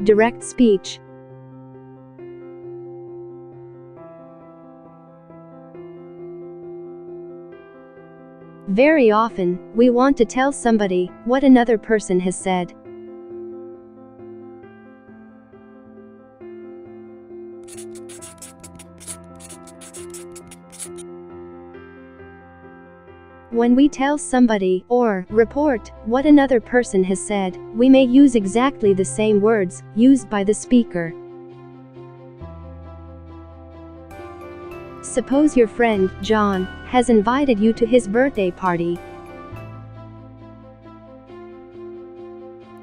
direct speech. Very often, we want to tell somebody what another person has said. When we tell somebody or report what another person has said, we may use exactly the same words used by the speaker. Suppose your friend, John, has invited you to his birthday party.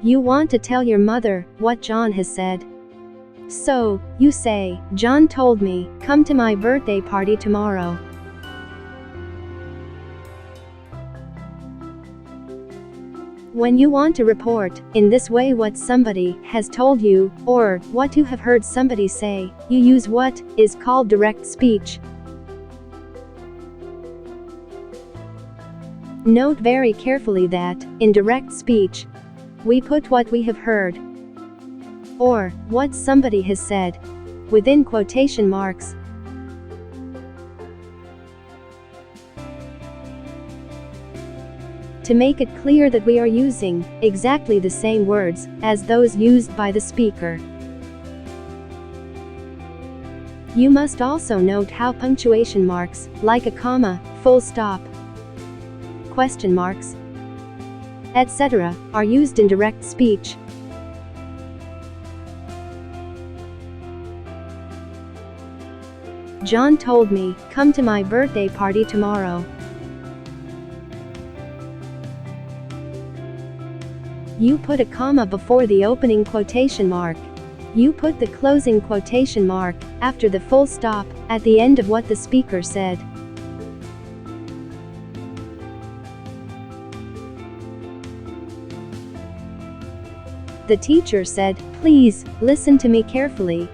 You want to tell your mother what John has said. So, you say, "John told me, come to my birthday party tomorrow." When you want to report, in this way, what somebody has told you, or what you have heard somebody say, you use what is called direct speech. Note very carefully that, in direct speech, we put what we have heard, or what somebody has said, within quotation marks. To make it clear that we are using exactly the same words as those used by the speaker. You must also note how punctuation marks, like a comma, full stop, question marks, etc., are used in direct speech. John told me, come to my birthday party tomorrow. You put a comma before the opening quotation mark. You put the closing quotation mark after the full stop at the end of what the speaker said. The teacher said, "Please, listen to me carefully."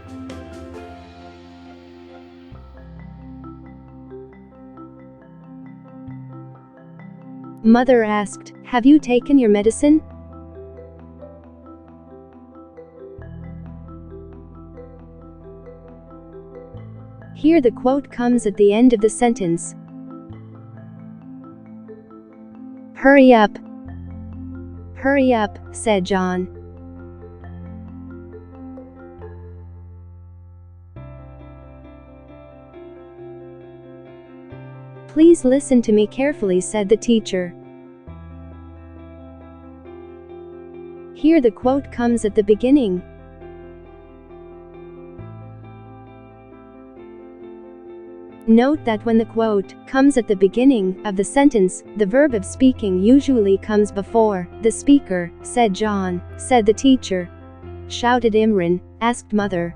Mother asked, "Have you taken your medicine?" Here the quote comes at the end of the sentence. "Hurry up. Hurry up," said John. "Please listen to me carefully," said the teacher. Here the quote comes at the beginning. Note that when the quote comes at the beginning of the sentence, the verb of speaking usually comes before the speaker. "Said John," said the teacher, shouted Imran, asked mother.